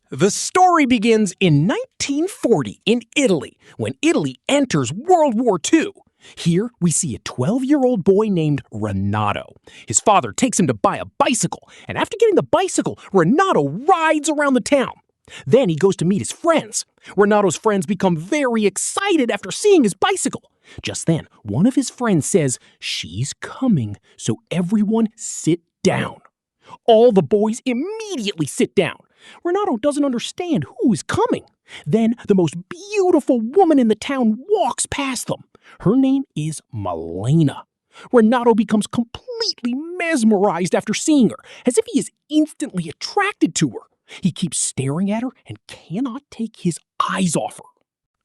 The story begins in 1940 in Italy, when Italy enters World War II. Here, we see a 12-year-old boy named Renato. His father takes him to buy a bicycle, and after getting the bicycle, Renato rides around the town. Then he goes to meet his friends. Renato's friends become very excited after seeing his bicycle. Just then, one of his friends says, "She's coming, so everyone sit down." All the boys immediately sit down. Renato doesn't understand who is coming. Then the most beautiful woman in the town walks past them. Her name is Malèna. Renato becomes completely mesmerized after seeing her, as if he is instantly attracted to her. He keeps staring at her and cannot take his eyes off her.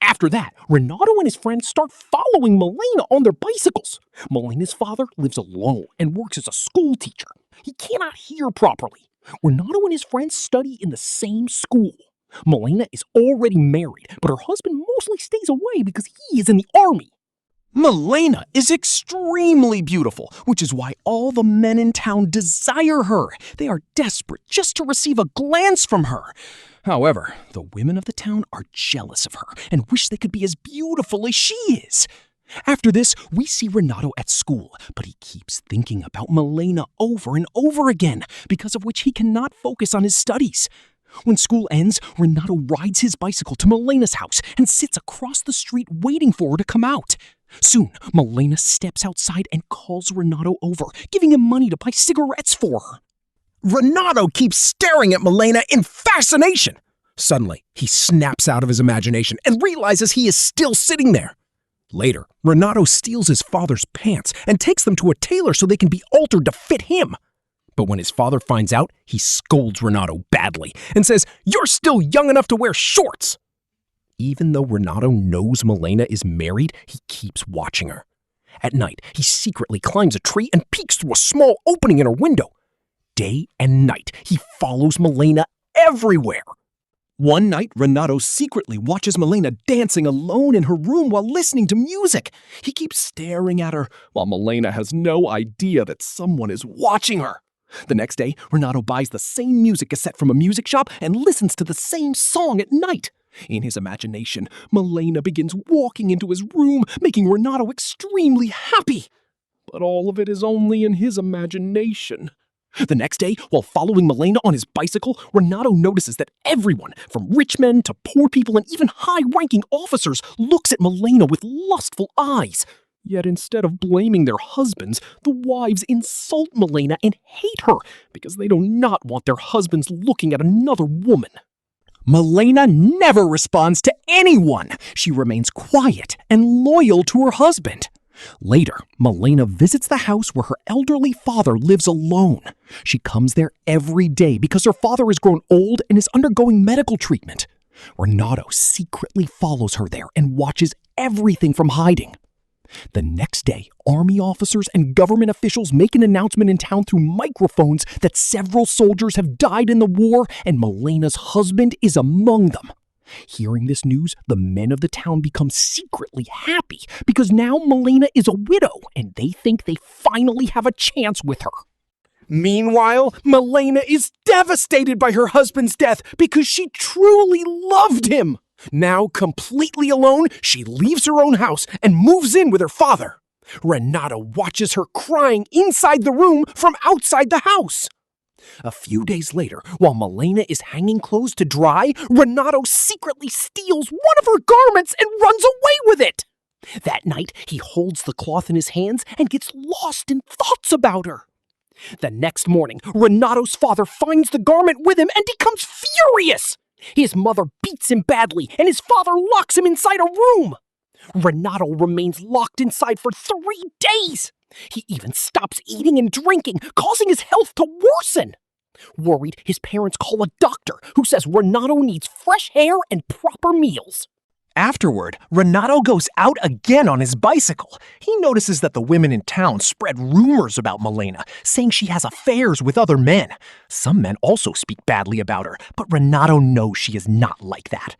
After that, Renato and his friends start following Malèna on their bicycles. Malèna's father lives alone and works as a school teacher. He cannot hear properly. Renato and his friends study in the same school. Malèna is already married, but her husband mostly stays away because he is in the army. Malèna is extremely beautiful, which is why all the men in town desire her. They are desperate just to receive a glance from her. However, the women of the town are jealous of her and wish they could be as beautiful as she is. After this, we see Renato at school, but he keeps thinking about Malèna over and over again, because of which he cannot focus on his studies. When school ends, Renato rides his bicycle to Malèna's house and sits across the street waiting for her to come out. Soon, Malèna steps outside and calls Renato over, giving him money to buy cigarettes for her. Renato keeps staring at Malèna in fascination. Suddenly, he snaps out of his imagination and realizes he is still sitting there. Later, Renato steals his father's pants and takes them to a tailor so they can be altered to fit him. But when his father finds out, he scolds Renato badly and says, "You're still young enough to wear shorts." Even though Renato knows Malèna is married, he keeps watching her. At night, he secretly climbs a tree and peeks through a small opening in her window. Day and night, he follows Malèna everywhere. One night, Renato secretly watches Malèna dancing alone in her room while listening to music. He keeps staring at her, while Malèna has no idea that someone is watching her. The next day, Renato buys the same music cassette from a music shop and listens to the same song at night. In his imagination, Malèna begins walking into his room, making Renato extremely happy. But all of it is only in his imagination. The next day, while following Malèna on his bicycle, Renato notices that everyone, from rich men to poor people and even high-ranking officers, looks at Malèna with lustful eyes. Yet instead of blaming their husbands, the wives insult Malèna and hate her because they do not want their husbands looking at another woman. Malèna never responds to anyone. She remains quiet and loyal to her husband. Later, Malèna visits the house where her elderly father lives alone. She comes there every day because her father has grown old and is undergoing medical treatment. Renato secretly follows her there and watches everything from hiding. The next day, army officers and government officials make an announcement in town through microphones that several soldiers have died in the war and Malèna's husband is among them. Hearing this news, the men of the town become secretly happy because now Malèna is a widow and they think they finally have a chance with her. Meanwhile, Malèna is devastated by her husband's death because she truly loved him. Now completely alone, she leaves her own house and moves in with her father. Renato watches her crying inside the room from outside the house. A few days later, while Malèna is hanging clothes to dry, Renato secretly steals one of her garments and runs away with it. That night, he holds the cloth in his hands and gets lost in thoughts about her. The next morning, Renato's father finds the garment with him and becomes furious. His mother beats him badly, and his father locks him inside a room. Renato remains locked inside for 3 days. He even stops eating and drinking, causing his health to worsen. Worried, his parents call a doctor who says Renato needs fresh air and proper meals. Afterward, Renato goes out again on his bicycle. He notices that the women in town spread rumors about Malèna, saying she has affairs with other men. Some men also speak badly about her, but Renato knows she is not like that.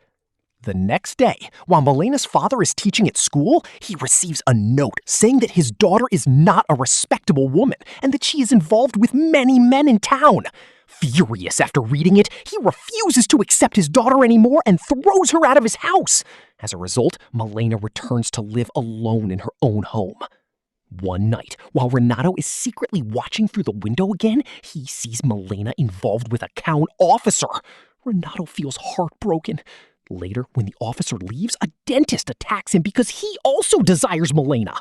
The next day, while Malèna's father is teaching at school, he receives a note saying that his daughter is not a respectable woman and that she is involved with many men in town. Furious after reading it, he refuses to accept his daughter anymore and throws her out of his house. As a result, Malèna returns to live alone in her own home. One night, while Renato is secretly watching through the window again, he sees Malèna involved with a town officer. Renato feels heartbroken. Later, when the officer leaves, a dentist attacks him because he also desires Malèna.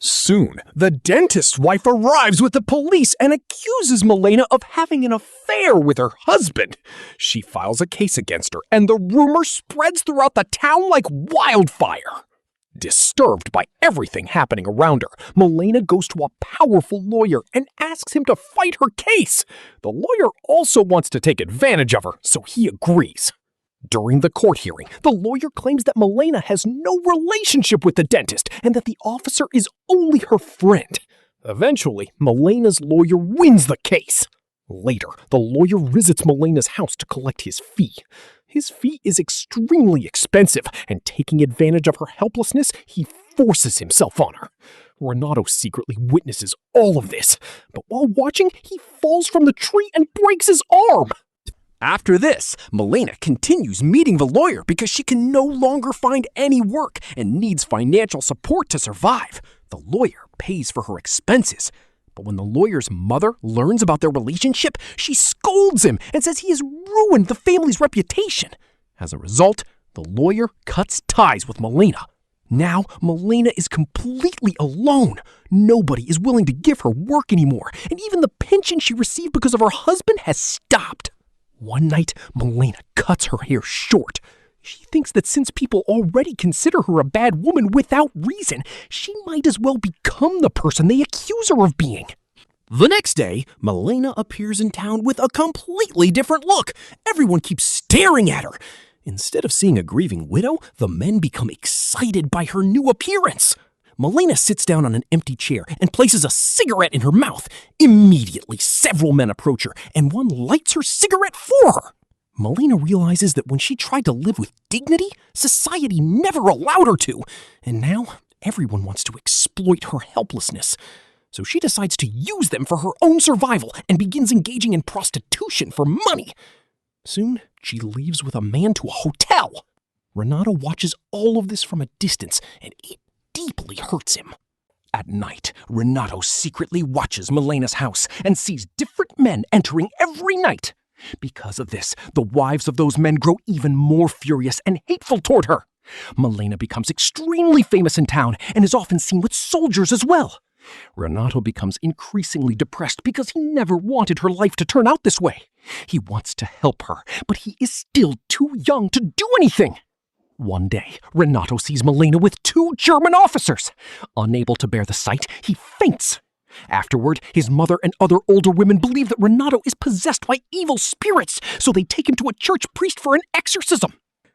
Soon, the dentist's wife arrives with the police and accuses Malèna of having an affair with her husband. She files a case against her, and the rumor spreads throughout the town like wildfire. Disturbed by everything happening around her, Malèna goes to a powerful lawyer and asks him to fight her case. The lawyer also wants to take advantage of her, so he agrees. During the court hearing, the lawyer claims that Malèna has no relationship with the dentist and that the officer is only her friend. Eventually, Malèna's lawyer wins the case. Later, the lawyer visits Malèna's house to collect his fee. His fee is extremely expensive, and taking advantage of her helplessness, he forces himself on her. Renato secretly witnesses all of this, but while watching, he falls from the tree and breaks his arm. After this, Malèna continues meeting the lawyer because she can no longer find any work and needs financial support to survive. The lawyer pays for her expenses. But when the lawyer's mother learns about their relationship, she scolds him and says he has ruined the family's reputation. As a result, the lawyer cuts ties with Malèna. Now, Malèna is completely alone. Nobody is willing to give her work anymore, and even the pension she received because of her husband has stopped. One night, Malèna cuts her hair short. She thinks that since people already consider her a bad woman without reason, she might as well become the person they accuse her of being. The next day, Malèna appears in town with a completely different look. Everyone keeps staring at her. Instead of seeing a grieving widow, the men become excited by her new appearance. Malèna sits down on an empty chair and places a cigarette in her mouth. Immediately, several men approach her, and one lights her cigarette for her. Malèna realizes that when she tried to live with dignity, society never allowed her to, and now everyone wants to exploit her helplessness. So she decides to use them for her own survival and begins engaging in prostitution for money. Soon, she leaves with a man to a hotel. Renato watches all of this from a distance, and it deeply hurts him. At night, Renato secretly watches Malèna's house and sees different men entering every night. Because of this, the wives of those men grow even more furious and hateful toward her. Malèna becomes extremely famous in town and is often seen with soldiers as well. Renato becomes increasingly depressed because he never wanted her life to turn out this way. He wants to help her, but he is still too young to do anything. One day, Renato sees Malèna with 2 German officers. Unable to bear the sight, he faints. Afterward, his mother and other older women believe that Renato is possessed by evil spirits, so they take him to a church priest for an exorcism.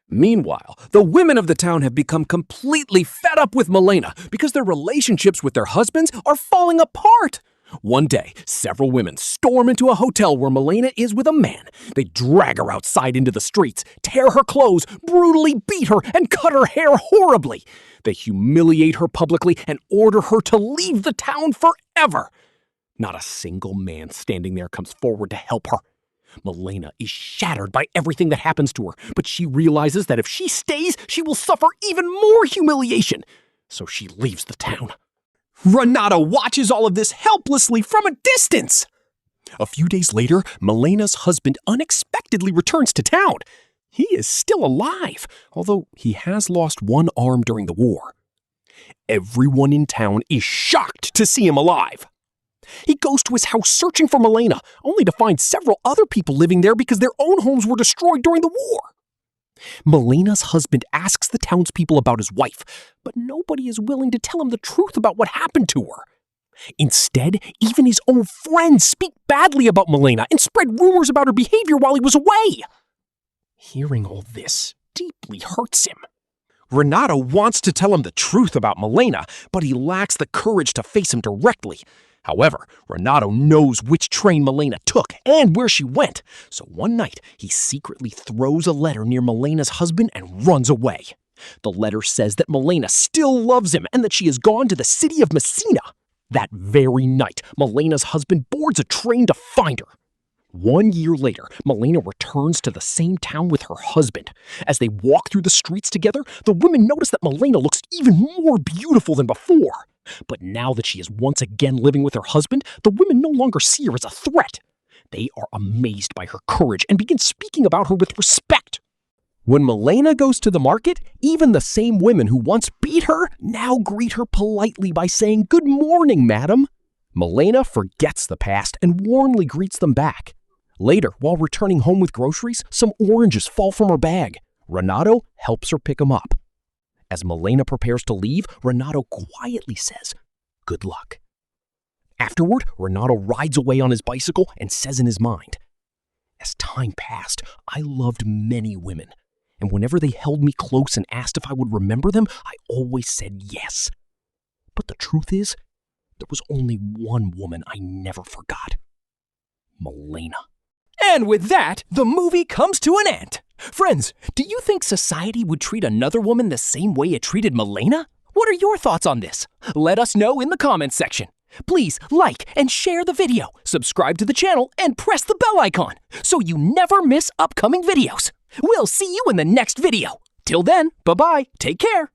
Meanwhile, the women of the town have become completely fed up with Malèna because their relationships with their husbands are falling apart. One day, several women storm into a hotel where Malèna is with a man. They drag her outside into the streets, tear her clothes, brutally beat her, and cut her hair horribly. They humiliate her publicly and order her to leave the town forever. Not a single man standing there comes forward to help her. Malèna is shattered by everything that happens to her, but she realizes that if she stays, she will suffer even more humiliation. So she leaves the town. Renato watches all of this helplessly from a distance. A few days later, Malèna's husband unexpectedly returns to town. He is still alive, although he has lost one arm during the war. Everyone in town is shocked to see him alive. He goes to his house searching for Malèna, only to find several other people living there because their own homes were destroyed during the war. Malèna's husband asks the townspeople about his wife, but nobody is willing to tell him the truth about what happened to her. Instead, even his own friends speak badly about Malèna and spread rumors about her behavior while he was away. Hearing all this deeply hurts him. Renato wants to tell him the truth about Malèna, but he lacks the courage to face him directly. However, Renato knows which train Malèna took and where she went, so one night he secretly throws a letter near Malèna's husband and runs away. The letter says that Malèna still loves him and that she has gone to the city of Messina. That very night, Malèna's husband boards a train to find her. 1 year later, Malèna returns to the same town with her husband. As they walk through the streets together, the women notice that Malèna looks even more beautiful than before. But now that she is once again living with her husband, the women no longer see her as a threat. They are amazed by her courage and begin speaking about her with respect. When Malèna goes to the market, even the same women who once beat her now greet her politely by saying, "Good morning, madam." Malèna forgets the past and warmly greets them back. Later, while returning home with groceries, some oranges fall from her bag. Renato helps her pick them up. As Malèna prepares to leave, Renato quietly says, "Good luck." Afterward, Renato rides away on his bicycle and says in his mind, "As time passed, I loved many women, and whenever they held me close and asked if I would remember them, I always said yes. But the truth is, there was only one woman I never forgot. Malèna." And with that, the movie comes to an end. Friends, do you think society would treat another woman the same way it treated Malèna? What are your thoughts on this? Let us know in the comments section. Please like and share the video, subscribe to the channel, and press the bell icon so you never miss upcoming videos. We'll see you in the next video. Till then, bye-bye, take care.